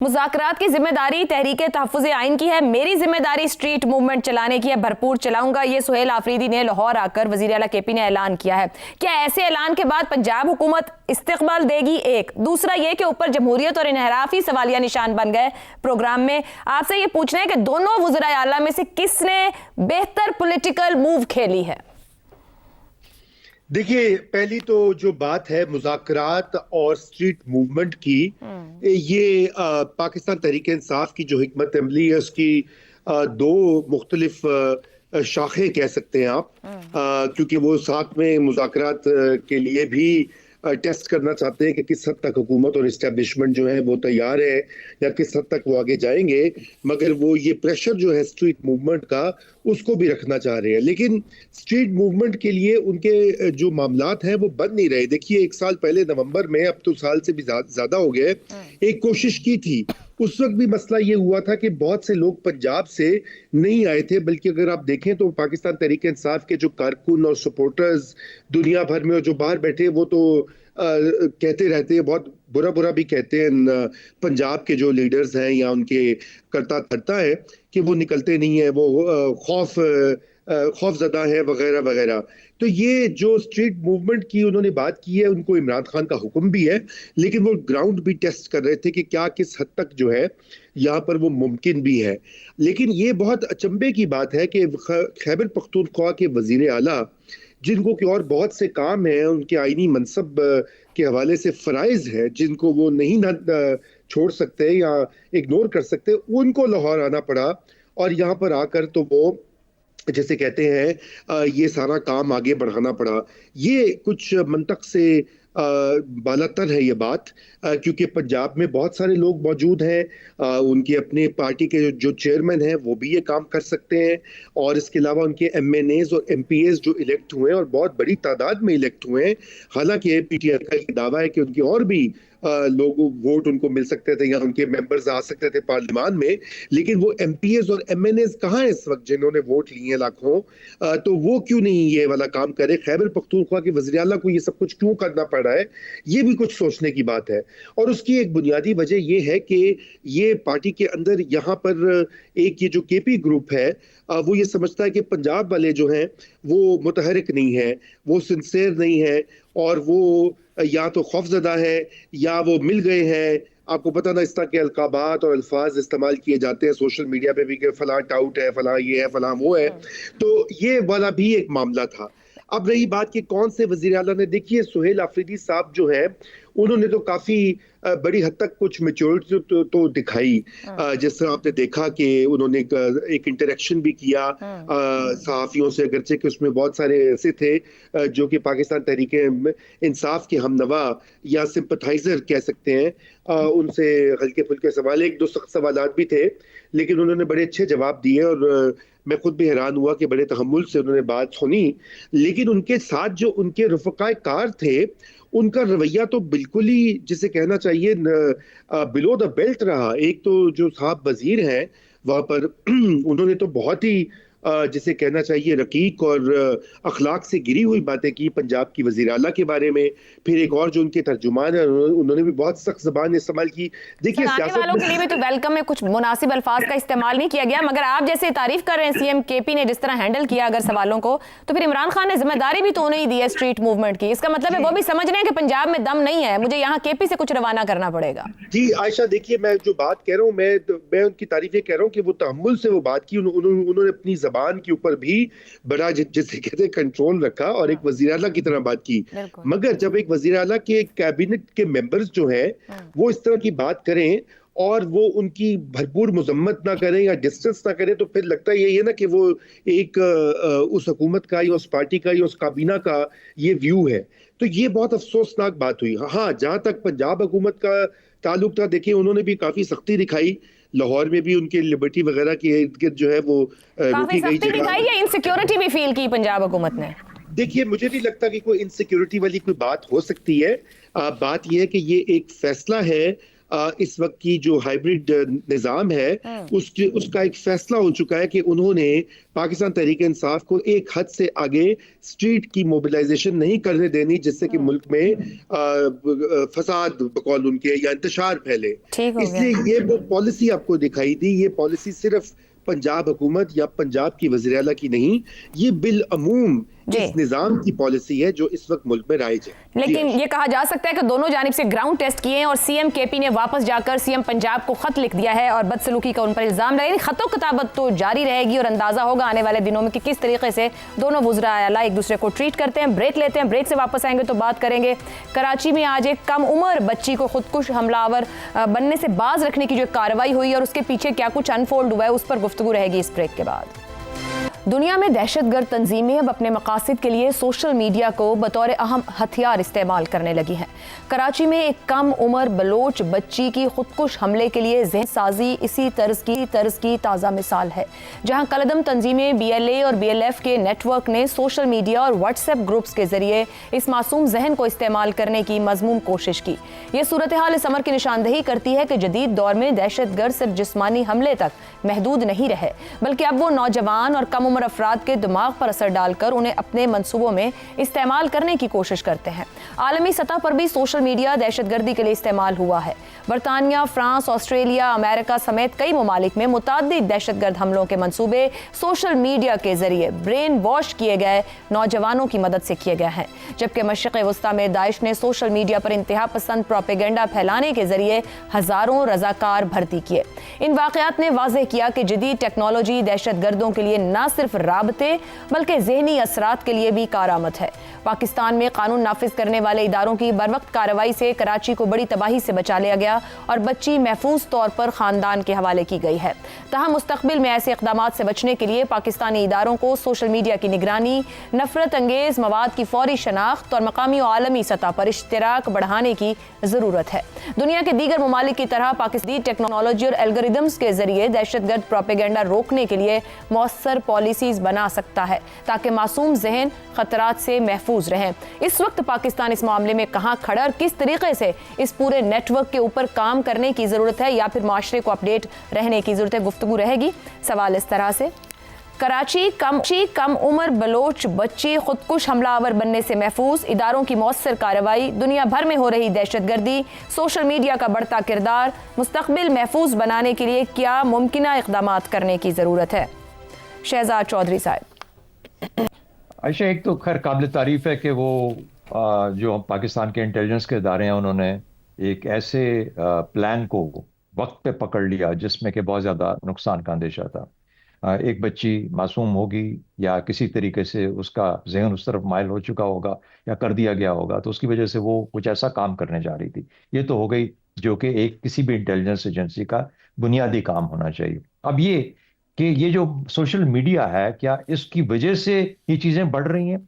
मुज़ाकरात की जिम्मेदारी तहरीक तहफ़्फ़ुज़ आइन की है, मेरी जिम्मेदारी स्ट्रीट मूवमेंट चलाने की है, भरपूर चलाऊंगा। ये सुहेल आफरीदी ने लाहौर आकर वज़ीर आला केपी ने ऐलान किया है। क्या ऐसे ऐलान के बाद पंजाब हुकूमत इस्तिक़बाल देगी? एक दूसरा ये कि ऊपर जमहूरियत और इन्हराफ ही सवालिया निशान बन गए। प्रोग्राम में आपसे ये पूछना है कि दोनों वज़ीर आला में से किसने बेहतर पॉलिटिकल मूव खेली है? देखिए, पहली तो जो बात है मुज़ाकरात और स्ट्रीट मूवमेंट की, ये पाकिस्तान तहरीक इंसाफ की जो हिकमत अमली है उसकी दो मुख्तलिफ शाखें कह सकते हैं आप, क्योंकि वो साथ में मुज़ाकरात के लिए भी टेस्ट करना चाहते हैं कि किस हद तक हुकूमत और इस्टेब्लिशमेंट जो है वो तैयार है या किस हद तक वो आगे जाएंगे, मगर वो ये प्रेशर जो है स्ट्रीट मूवमेंट का उसको भी रखना चाह रहे हैं। लेकिन स्ट्रीट मूवमेंट के लिए उनके जो मामलात हैं वो बन नहीं रहे। देखिए, एक साल पहले नवंबर में, अब तो साल से भी ज्यादा हो गए, एक कोशिश की थी। उस वक्त भी मसला ये हुआ था कि बहुत से लोग पंजाब से नहीं आए थे, बल्कि अगर आप देखें तो पाकिस्तान तहरीक इंसाफ के जो कारकुन और सपोर्टर्स दुनिया भर में और जो बाहर बैठे वो तो कहते रहते हैं, बहुत बुरा बुरा भी कहते हैं पंजाब के जो लीडर्स हैं या उनके करता धरता है कि वो निकलते नहीं है, वो खौफजदा है वगैरह वगैरह। तो ये जो स्ट्रीट मूवमेंट की उन्होंने बात की है, उनको इमरान खान का हुक्म भी है, लेकिन वो ग्राउंड भी टेस्ट कर रहे थे कि क्या किस हद तक जो है यहाँ पर वो मुमकिन भी है। लेकिन ये बहुत अचंभे की बात है कि खैबर पख्तूनख्वा के वजीर आला, जिनको कि और बहुत से काम हैं, उनके आईनी मनसब के हवाले से फ़राइज़ है जिनको वो नहीं छोड़ सकते या इग्नोर कर सकते, उनको लाहौर आना पड़ा और यहाँ पर आकर तो वो जैसे कहते हैं ये सारा काम आगे बढ़ाना पड़ा। ये कुछ मंतक से बालातर है ये बात, क्योंकि पंजाब में बहुत सारे लोग मौजूद हैं, उनके अपने पार्टी के जो चेयरमैन हैं वो भी ये काम कर सकते हैं, और इसके अलावा उनके MNAs और MPAs जो इलेक्ट हुए हैं और बहुत बड़ी तादाद में इलेक्ट हुए हैं। हालांकि PTI का ये दावा है कि उनके और भी लोग वोट उनको मिल सकते थे या उनके मेंबर्स आ सकते थे पार्लियामान में, लेकिन वो MPAs और MNAs कहाँ हैं इस वक्त जिन्होंने वोट लिए हैं लाखों? तो वो क्यों नहीं ये वाला काम करे? खैबर पख्तूनख्वा के वज़ीर आला को ये सब कुछ क्यों करना पड़ रहा है? ये भी कुछ सोचने की बात है। और उसकी एक बुनियादी वजह ये है कि ये पार्टी के अंदर यहाँ पर एक ये जो KP ग्रुप है, वो ये समझता है कि पंजाब वाले जो हैं वो मुतहरिक नहीं है, वो सिंसेयर नहीं है, और वो या तो खौफजदा है या वो मिल गए हैं। आपको पता ना, इस तरह के अलकाबात और अल्फाज इस्तेमाल किए जाते हैं सोशल मीडिया पे भी कि फलां टाउट है, फलां ये है, फलां वो है। तो ये वाला भी एक मामला था। अब रही बात कि कौन से वजीर आला ने, देखिए सुहेल आफरीदी साहब जो है उन्होंने तो काफी बड़ी हद तक कुछ मेच्योरिटी तो दिखाई, जिस तरह आपने देखा कि उन्होंने एक इंटरेक्शन भी किया सहाफियों से, अगरचे कि उसमें बहुत सारे ऐसे थे जो कि पाकिस्तान तहरीक इंसाफ के हमनवा या सिंपथाइजर कह सकते हैं, उनसे हल्के फुल्के सवाल, एक दो सख्त सवालात भी थे, लेकिन उन्होंने बड़े अच्छे जवाब दिए और मैं खुद भी हैरान हुआ कि बड़े तहम्मुल से उन्होंने बात सुनी। लेकिन उनके साथ जो उनके रफ़क़ाए कार थे, उनका रवैया तो बिल्कुल ही जिसे कहना चाहिए बिलो द बेल्ट रहा। एक तो जो साहब वजीर हैं वहां पर उन्होंने तो बहुत ही जिसे कहना चाहिए रकीक और अखलाक से गिरी हुई बातें की पंजाब की वज़ीर आला के बारे में। फिर एक और जो उनके तर्जुमान है, उन्होंने भी बहुत सख्त ज़बान इस्तेमाल की। देखिए, सियासत वालों के लिए भी तो वेलकम में कुछ मुनासिब अल्फाज का इस्तेमाल नहीं किया गया, मगर आप जैसे तारीफ कर रहे हैं CM KP ने जिस तरह हैंडल किया अगर सवालों को, तो फिर इमरान खान ने जिम्मेदारी भी तो उन्हें ही दी है स्ट्रीट मूवमेंट की। इसका मतलब है वो भी समझ रहे हैं कि पंजाब में दम नहीं है, मुझे यहाँ KP से कुछ रवाना करना पड़ेगा। जी आयशा, देखिए मैं जो बात कह रहा हूँ, मैं उनकी तारीफें कह रहा हूँ कि वो तहम्मुल से वो बात की, उन्होंने अपनी जबान के ऊपर भी बड़ा जिसे कहते हैं कंट्रोल रखा और एक वजीर आला की तरह बात की। मगर जब एक वजीर आला के कैबिनेट के मेंबर्स जो हैं वो इस तरह की बात करें और वो उनकी भरपूर मुजम्मत ना करें या डिस्टेंस ना करें, तो फिर लगता यही है ना कि वो एक उस हुकूमत का या उस पार्टी का या उस काबीना का ये व्यू है। तो ये बहुत अफसोसनाक बात हुई। हाँ, जहां तक पंजाब हुकूमत का ताल्लुक था, देखिए उन्होंने भी काफी सख्ती दिखाई, लाहौर में भी उनके लिबर्टी वगैरह के इर्द गिर्द जो है वो रोकी गई जगह। या इनसिक्योरिटी भी फील की पंजाब हुकूमत ने? देखिए, मुझे नहीं लगता कि कोई इनसिक्योरिटी वाली कोई बात हो सकती है। बात यह है कि ये एक फैसला है इस वक्त की जो हाइब्रिड निज़ाम है उसका एक फैसला हो चुका है कि उन्होंने पाकिस्तान तहरीक इंसाफ को एक हद से आगे स्ट्रीट की मोबिलाइजेशन नहीं करने देनी, जिससे कि मुल्क में फसाद बकौल उनके या इंतशार फैले। ठीक हो गया। इसलिए ये वो पॉलिसी आपको दिखाई दी, ये पॉलिसी सिर्फ पंजाब हुकूमत या पंजाब की वज़ीर आला की नहीं, ये बिल अमूम इस निज़ाम की पॉलिसी है जो इस वक्त मुल्क में राइज है। लेकिन ये कहा जा सकता है कि दोनों जानिब से ग्राउंड टेस्ट किए हैं और सीएम केपी ने वापस जाकर सीएम पंजाब को खत लिख दिया है और बदसलूकी का उन पर इल्जाम लगाया। खतो किताबत तो जारी रहेगी और अंदाजा होगा आने वाले दिनों में कि किस तरीके से दोनों वज़रा आला एक दूसरे को ट्रीट करते हैं। ब्रेक लेते हैं, ब्रेक से वापस आएंगे तो बात करेंगे कराची में आज एक कम उम्र बच्ची को खुदकुश हमलावर बनने से बाज रखने की जो कार्रवाई हुई और उसके पीछे क्या कुछ अनफोल्ड हुआ है उस पर गुफ्तगू रहेगी इस ब्रेक के बाद। दुनिया में दहशतगर्द तंजीमें अब अपने मकासद के लिए सोशल मीडिया को बतौर अहम हथियार इस्तेमाल करने लगी हैं। कराची में एक कम उम्र बलोच बच्ची की खुदकुश हमले के लिए ज़हन साजी इसी तर्ज की ताज़ा मिसाल है, जहां कलदम तंजीमें BLA और BLF के नेटवर्क ने सोशल मीडिया और व्हाट्सएप ग्रुप्स के जरिए इस मासूम जहन को इस्तेमाल करने की मजमूम कोशिश की। यह सूरत हाल इस अमर की निशानदेही करती है कि जदीद दौर में दहशतगर्द सिर्फ जिस्मानी हमले तक महदूद नहीं रहे, बल्कि अब वो नौजवान और कम उम्र अफराद के दिमाग पर असर डालकर उन्हें अपने मंसूबों में इस्तेमाल करने की कोशिश करते हैं। आलमी सतह पर भी सोशल मीडिया दहशतगर्दी के लिए इस्तेमाल हुआ है। बरतानिया, फ्रांस, ऑस्ट्रेलिया, अमेरिका समेत कई ममालिक में मुतअद्दिद दहशतगर्द हमलों के मंसूबे सोशल मीडिया के जरिए ब्रेन वॉश किए गए नौजवानों की मदद से किए गए हैं, जबकि मशरिक़ वस्ता में दाइश ने सोशल मीडिया पर इंतहा पसंद प्रोपेगेंडा फैलाने के जरिए हजारों रजाकार भर्ती किए। इन वाक़यात ने वाज़ेह किया कि जदीद टेक्नोलॉजी दहशतगर्दों के लिए न सिर्फ राबते बल्कि ज़हनी असरात के लिए भी कारआमद है। पाकिस्तान में कानून नाफिज करने वाले इदारों की बरवक्त कार्रवाई से कराची को बड़ी तबाही से बचा लिया गया और बच्ची महफूज तौर पर खानदान के हवाले की गई है। तहम मुस्तकबिल में ऐसे इक़दामात से बचने के लिए पाकिस्तानी इदारों को सोशल मीडिया की निगरानी, नफरत अंगेज मवाद की फौरी शनाख्त और मकामी और आलमी सतह पर इश्तिराक बढ़ाने की ज़रूरत है। दुनिया के दीगर ममालिक की तरह पाकिस्तानी टेक्नोलॉजी और एल्गोरिदम्स के जरिए दहशतगर्द प्रोपेगेंडा रोकने के लिए मौसर पॉलिसीज बना सकता है ताकि मासूम जहन खतरात से महफूज रहें। इस वक्त पाकिस्तान इस मामले में कहां खड़ा और किस तरीके से इस पूरे नेटवर्क के ऊपर काम करने की जरूरत है या फिर माशरे को अपडेट रहने की जरूरत है, गुफ्तगू रहेगी। सवाल इस तरह से, कराची कम उम्र बलोच बच्ची खुदकुश हमलावर बनने से महफूज, इदारों की मौसर कार्रवाई, दुनिया भर में हो रही दहशतगर्दी, सोशल मीडिया का बढ़ता किरदार, मुस्तकबिल महफूज बनाने के लिए क्या मुमकिना इक़दामात करने की ज़रूरत है। शहजाद चौधरी साहब। आयशा, एक तो खैर काबिल तारीफ है कि वो जो पाकिस्तान के इंटेलिजेंस के इदारे हैं उन्होंने एक ऐसे प्लान को वक्त पे पकड़ लिया जिसमें कि बहुत ज़्यादा नुकसान का अंदेशा था। एक बच्ची मासूम होगी या किसी तरीके से उसका जहन उस तरफ माइल हो चुका होगा या कर दिया गया होगा, तो उसकी वजह से वो कुछ ऐसा काम करने जा रही थी। ये तो हो गई जो कि एक किसी भी इंटेलिजेंस एजेंसी का बुनियादी काम होना चाहिए। अब ये कि ये जो सोशल मीडिया है, क्या इसकी वजह से ये चीज़ें बढ़ रही हैं?